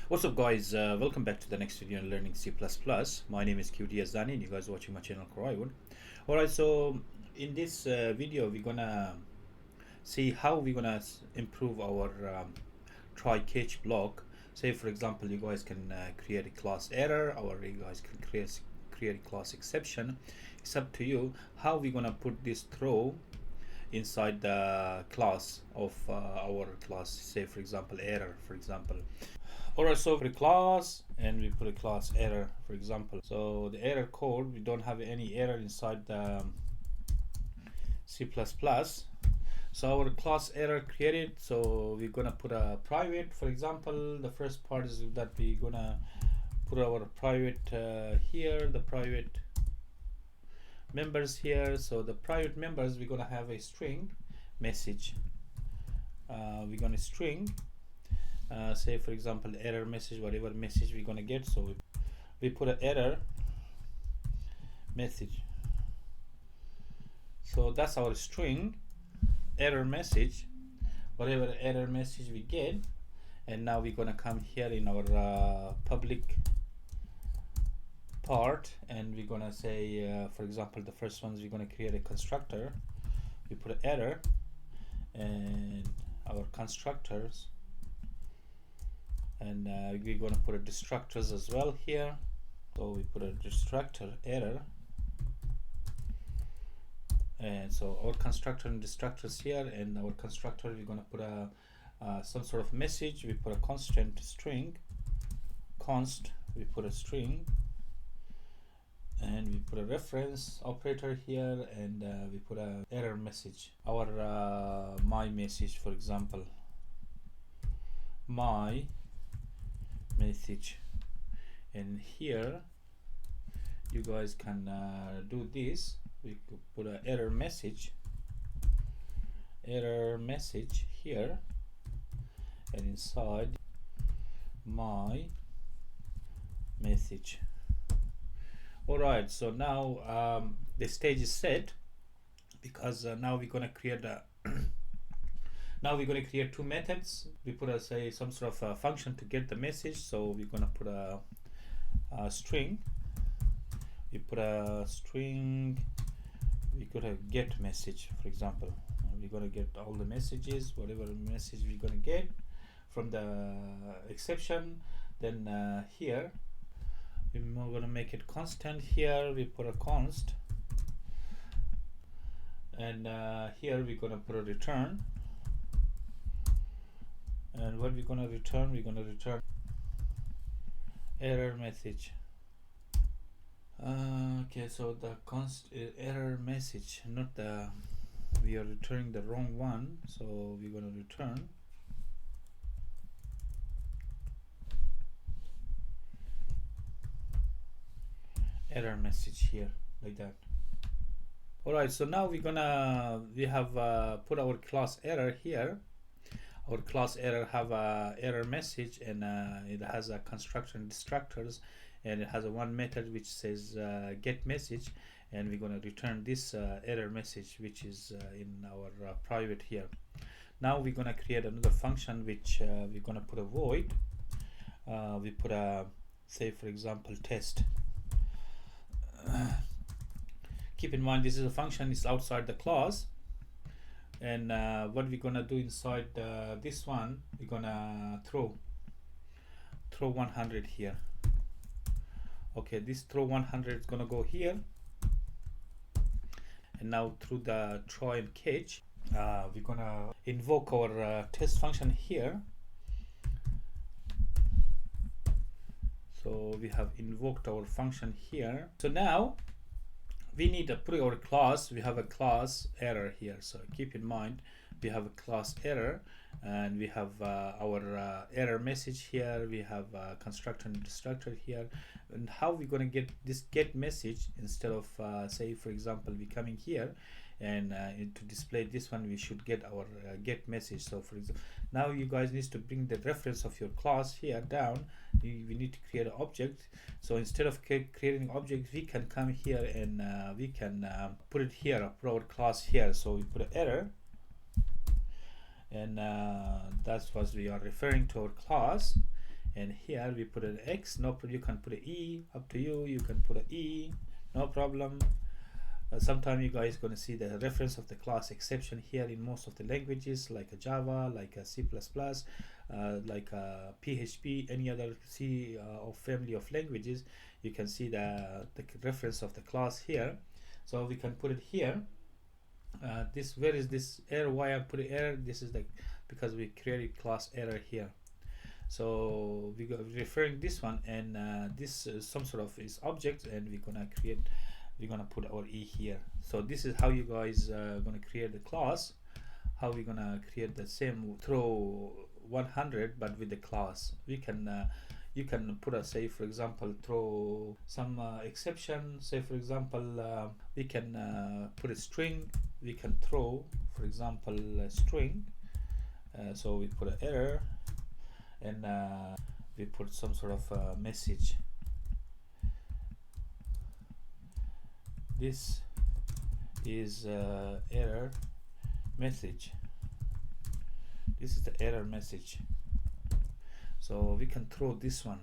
What's up guys, welcome back to the next video on learning C++. My name is QT Azani and you guys are watching my channel Coraywood. Alright, so in this video we're gonna see how we're gonna improve our try catch block. Say for example you guys can create a class error or you guys can create a class exception. It's up to you how we're gonna put this throw inside the class of our class. Say for example error, for example. Alright, so for a class and we put a class error, for example. So the error code, we don't have any error inside the C++. So our class error created, so we're gonna put a private. For example, the first part is that we're gonna put our private here, the private members here. So the private members, we're gonna have a string message. We're gonna string say for example error message, whatever message we're gonna get. So we put an error message, so that's our string error message, whatever error message we get. And now we're gonna come here in our public part and we're gonna say for example the first ones we're gonna create a constructor. We put an error and our constructors, and we're going to put a destructors as well here. So we put a destructor error, and so our constructor and destructors here, and our constructor we're going to put a some sort of message. We put a constant string, const, we put a string, and we put a reference operator here, and we put a error message, our my message, for example, my message. And here you guys can do this. We could put an error message here, and inside my message. Alright, so now the stage is set, because now we're gonna create a now we're going to create two methods. We put a say some sort of a function to get the message. So we're going to put a string. We put a string. We could have get message, for example. We're going to get all the messages, whatever message we're going to get from the exception. Then here we're going to make it constant. Here we put a const, and here we're going to put a return. And what we're going to return, we're going to return error message. Okay, so the const error message, not the, we are returning the wrong one. So we're going to return error message here, like that. Alright, so now we have put our class error here. Our class error have a error message, and it has a constructor and destructors, and it has a one method which says get message, and we're going to return this error message which is in our private here. Now we're going to create another function which we're going to put a void. We put a, say for example, test. Keep in mind this is a function, it's outside the class. And what we're gonna do inside this one, we're gonna throw 100 here. Okay, this throw 100 is gonna go here, and now through the try and catch, we're gonna invoke our test function here. So we have invoked our function here. So now we need to put our class. We have a class error here, so keep in mind we have a class error, and we have our error message here. We have constructor and destructor here. And how we're going to get this get message, instead of say for example we coming here and to display this one, we should get our get message. So for example, now you guys need to bring the reference of your class here down. We need to create an object. So instead of creating object, we can come here and we can put it here, put our class here. So we put an error, and that's what we are referring to our class. and here we put an X, no problem. You can put an E, up to you. You can put an E, no problem. Sometime you guys gonna see the reference of the class exception here in most of the languages, like a Java, like a C++, like a PHP, any other C or family of languages. You can see the reference of the class here, so we can put it here. This, where is this error? Why I'm putting error? This is like because we created class error here. So we go referring this one, and this is some sort of is object, and we're gonna put our E here. So this is how you guys gonna create the class, how we're gonna create the same throw 100 but with the class. We can you can put a, say for example, throw some exception. Say for example, we can put a string. We can throw, for example, a string. So we put an error, and we put some sort of message. This is error message. This is the error message. So we can throw this one.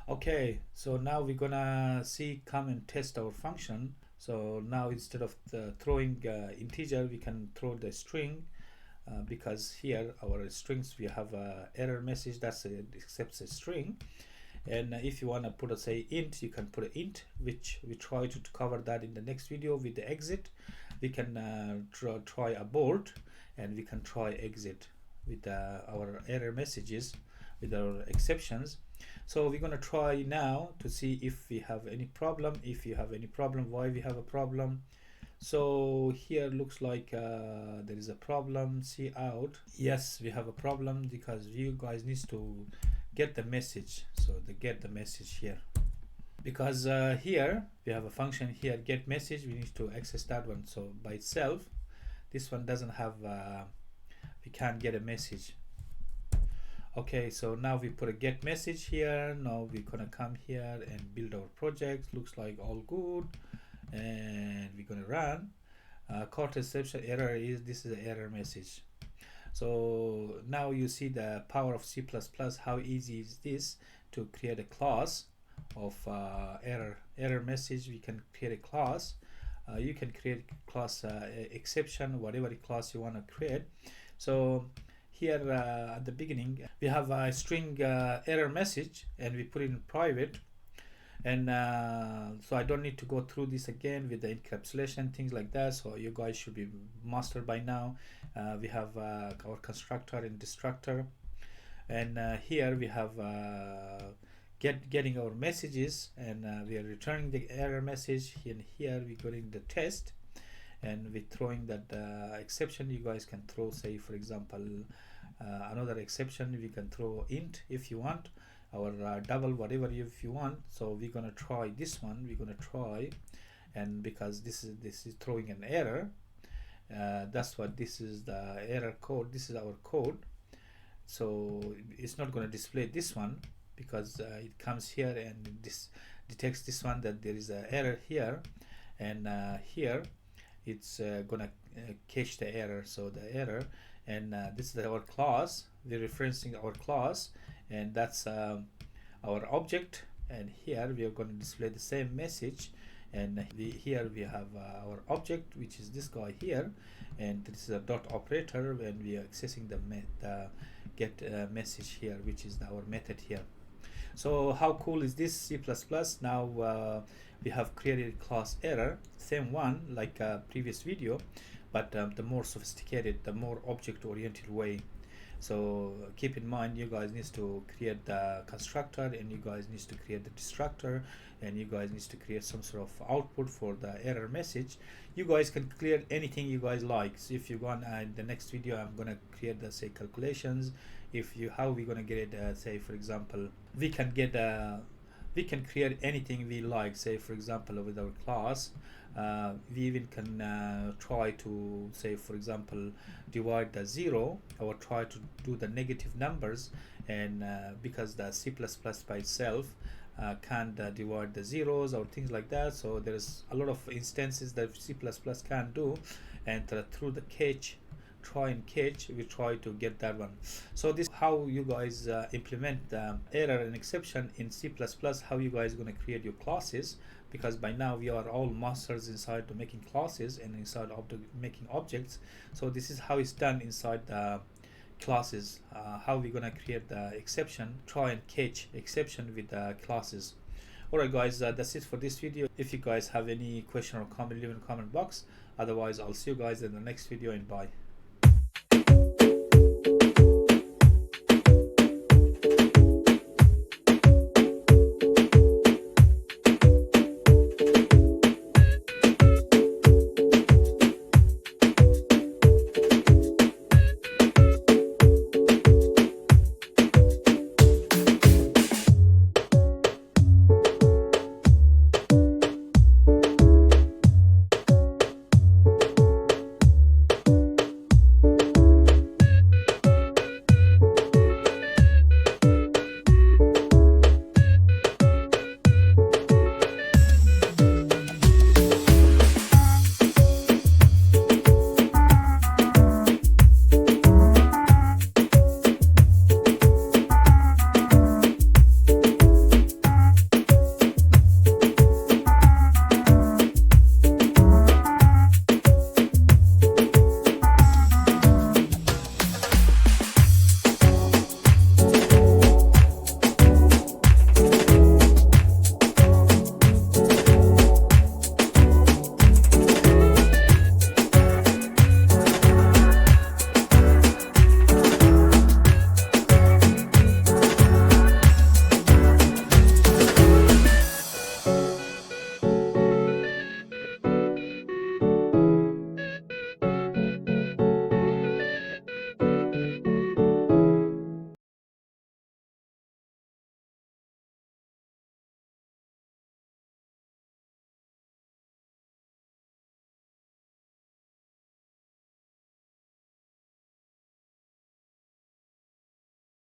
Okay, so now we're gonna come and test our function. So now instead of throwing integer, we can throw the string, because here our strings, we have a error message that accepts a string. And if you want to put a, say, int, you can put an int, which we try to cover that in the next video with the exit. We can try abort, and we can try exit with our error messages, with our exceptions. So we're going to try now to see if we have any problem. If you have any problem, why we have a problem. So here looks like there is a problem. See out. Yes, we have a problem because you guys need to get the message. So they get the message here, because here we have a function here, get message. We need to access that one. So by itself, this one doesn't have we can't get a message. Okay, so now we put a get message here. Now we're gonna come here and build our project. Looks like all good, and we're gonna run. Caught exception error is, this is the error message. So now you see the power of C++, how easy is this to create a class of error message. We can create a class. You can create class exception, whatever class you want to create. So here at the beginning we have a string error message, and we put it in private. And so I don't need to go through this again with the encapsulation, things like that. So you guys should be mastered by now. We have our constructor and destructor, and here we have getting our messages, and we are returning the error message. And here we're getting the test, and we're throwing that exception. You guys can throw, say for example, another exception. We can throw int if you want, or double, whatever if you want. So we're gonna try this one. We're gonna try, and because this is throwing an error, that's what this is, the error code. This is our code. So it's not going to display this one, because it comes here and this detects this one, that there is an error here, and here it's gonna cache the error. So the error, and this is our class. We're referencing our class, and that's our object, and here we are going to display the same message. And here we have our object, which is this guy here, and this is a dot operator when we are accessing the get message here, which is our method here. So how cool is this C++? Now we have created class error, same one like previous video, but the more sophisticated, the more object oriented way. So keep in mind, you guys need to create the constructor, and you guys need to create the destructor, and you guys need to create some sort of output for the error message. You guys can create anything you guys like. So if you want, in the next video I'm gonna create the, say, calculations. If you, how we gonna get it, say for example, we can get we can create anything we like. Say for example, with our class, we even can try to, say for example, divide the 0, or try to do the negative numbers, and because the C++ by itself can't divide the zeros or things like that. So there's a lot of instances that C++ can do, and through the catch try and catch, we try to get that one. So this is how you guys implement the error and exception in C++, how you guys going to create your classes, because by now we are all masters inside to making classes and inside of making objects. So this is how it's done inside the classes, how we're gonna create the exception, try and catch exception with the classes. Alright guys, that's it for this video. If you guys have any question or comment, leave in the comment box. Otherwise, I'll see you guys in the next video, and bye.